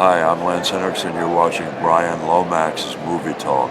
Hi, I'm Lance Henriksen. You're watching Brian Lomax's Movie Talk.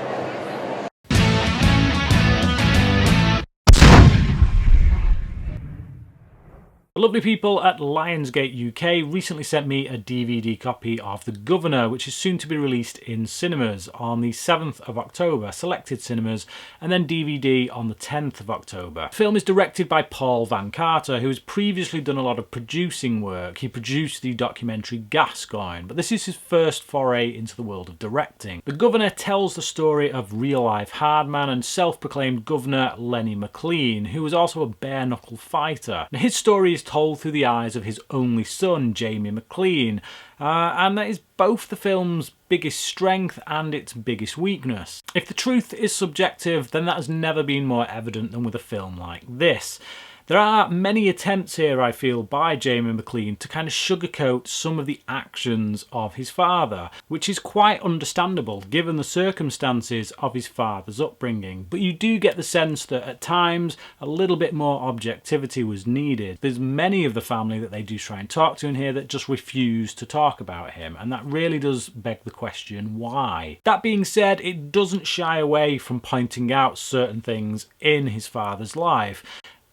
The lovely people at Lionsgate UK recently sent me a DVD copy of The Guvnor, which is soon to be released in cinemas on the 7th of October, selected cinemas, and then DVD on the 10th of October. The film is directed by Paul Van Carter, who has previously done a lot of producing work. He produced the documentary Gascoigne, but this is his first foray into the world of directing. The Guvnor tells the story of real-life hardman and self-proclaimed governor Lenny McLean, who was also a bare-knuckle fighter. Now, his story is told through the eyes of his only son, Jamie McLean, and that is both the film's biggest strength and its biggest weakness. If the truth is subjective, then that has never been more evident than with a film like this. There are many attempts here, I feel, by Jamie McLean to kind of sugarcoat some of the actions of his father, which is quite understandable given the circumstances of his father's upbringing. But you do get the sense that at times a little bit more objectivity was needed. There's many of the family that they do try and talk to in here that just refuse to talk about him, and that really does beg the question, why? That being said, it doesn't shy away from pointing out certain things in his father's life,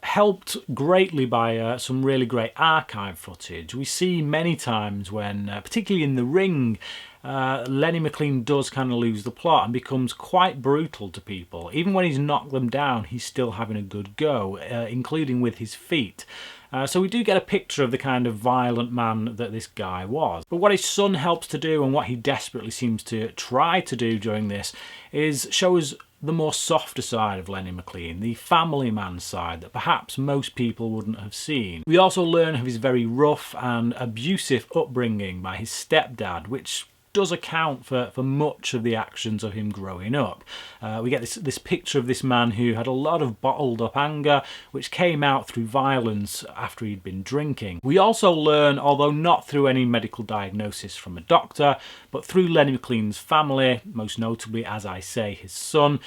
helped greatly by some really great archive footage. We see many times when, particularly in The Ring, Lenny McLean does kind of lose the plot and becomes quite brutal to people. Even when he's knocked them down, he's still having a good go, including with his feet. So we do get a picture of the kind of violent man that this guy was. But what his son helps to do, and what he desperately seems to try to do during this, is show us the more softer side of Lenny McLean, the family man side that perhaps most people wouldn't have seen. We also learn of his very rough and abusive upbringing by his stepdad, which does account for much of the actions of him growing up. We get this picture of this man who had a lot of bottled up anger, which came out through violence after he'd been drinking. We also learn, although not through any medical diagnosis from a doctor, but through Lenny McLean's family, most notably, as I say, his son,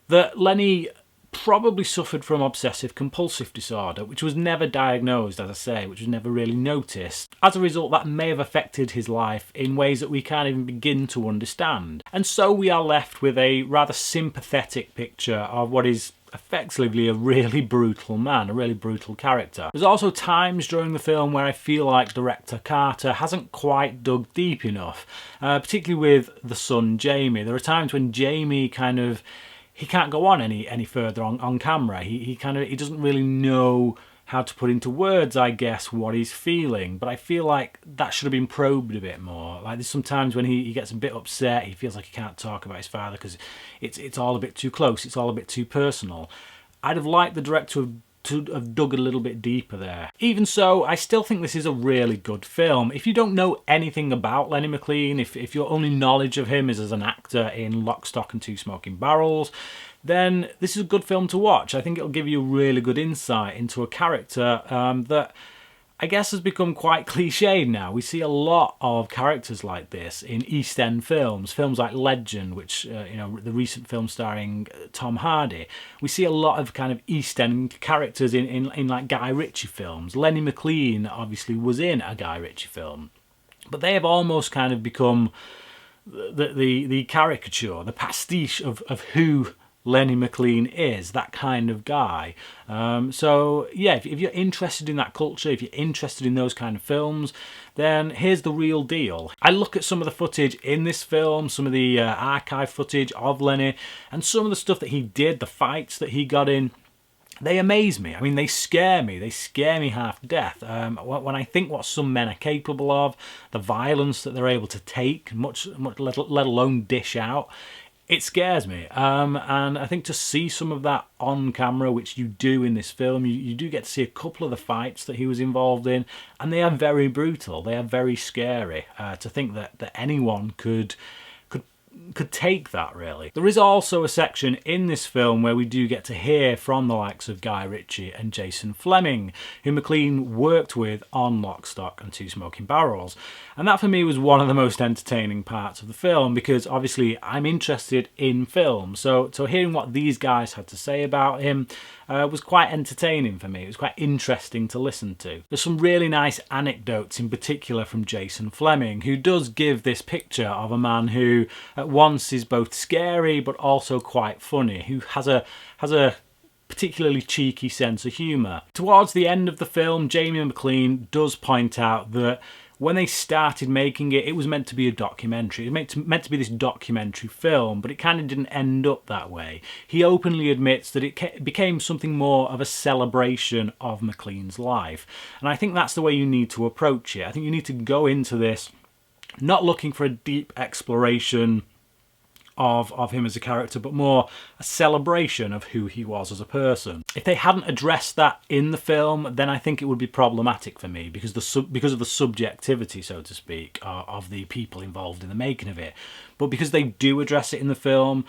that Lenny probably suffered from obsessive compulsive disorder, which was never diagnosed, as I say, which was never really noticed. As a result, that may have affected his life in ways that we can't even begin to understand. And so we are left with a rather sympathetic picture of what is effectively a really brutal man, a really brutal character. There's also times during the film where I feel like director Carter hasn't quite dug deep enough, particularly with the son Jamie. There are times when Jamie he can't go on any further on camera. He doesn't really know how to put into words, I guess, what he's feeling. But I feel like that should have been probed a bit more. Like, there's some times when he gets a bit upset. He feels like he can't talk about his father because it's all a bit too close. It's all a bit too personal. I'd have liked the director to have dug a little bit deeper there. Even so, I still think this is a really good film. If you don't know anything about Lenny McLean, if your only knowledge of him is as an actor in Lock, Stock and Two Smoking Barrels, then this is a good film to watch. I think it'll give you a really good insight into a character that I guess has become quite cliched now. We see a lot of characters like this in East End films like Legend, which, the recent film starring Tom Hardy. We see a lot of kind of East End characters in like Guy Ritchie films. Lenny McLean obviously was in a Guy Ritchie film, but they have almost kind of become the caricature, the pastiche of who Lenny McLean is, that kind of guy. So yeah, if you're interested in that culture, if you're interested in those kind of films, then here's the real deal. I look at some of the footage in this film, some of the archive footage of Lenny, and some of the stuff that he did, the fights that he got in. They amaze me. I mean, they scare me. They scare me half to death. When I think what some men are capable of, the violence that they're able to take, much let alone dish out, it scares me. And I think to see some of that on camera, which you do in this film, you do get to see a couple of the fights that he was involved in, and they are very brutal. They are very scary. To think that anyone could take that, really. There is also a section in this film where we do get to hear from the likes of Guy Ritchie and Jason Flemyng, who McLean worked with on Lock, Stock and Two Smoking Barrels. And that for me was one of the most entertaining parts of the film, because obviously I'm interested in film. So hearing what these guys had to say about him, was quite entertaining for me. It was quite interesting to listen to. There's some really nice anecdotes, in particular from Jason Flemyng, who does give this picture of a man who at once is both scary but also quite funny, who has a particularly cheeky sense of humour. Towards the end of the film, Jamie McLean does point out that when they started making it, it was meant to be a documentary. It was meant to be this documentary film, but it kind of didn't end up that way. He openly admits that it became something more of a celebration of McLean's life. And I think that's the way you need to approach it. I think you need to go into this not looking for a deep exploration of him as a character, but more a celebration of who he was as a person. If they hadn't addressed that in the film, then I think it would be problematic for me because of the subjectivity, so to speak, of the people involved in the making of it. But because they do address it in the film,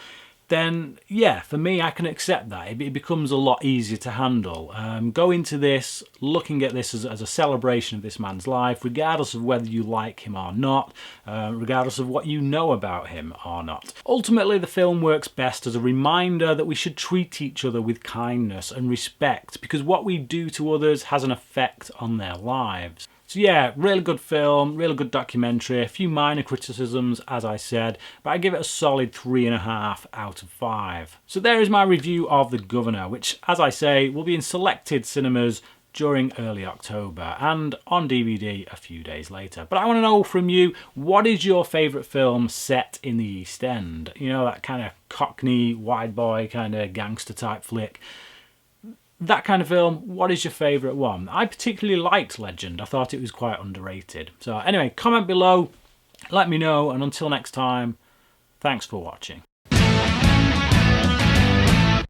then yeah, for me, I can accept that. It becomes a lot easier to handle. Go into this looking at this as a celebration of this man's life, regardless of whether you like him or not, regardless of what you know about him or not. Ultimately, the film works best as a reminder that we should treat each other with kindness and respect, because what we do to others has an effect on their lives. So yeah, really good film, really good documentary, a few minor criticisms as I said, but I give it a solid 3.5 out of 5. So there is my review of The Guvnor, which as I say will be in selected cinemas during early October and on DVD a few days later. But I want to know from you, what is your favourite film set in the East End? You know, that kind of Cockney, wide boy kind of gangster type flick. That kind of film, what is your favourite one? I particularly liked Legend. I thought it was quite underrated. So anyway, comment below, let me know, and until next time, thanks for watching.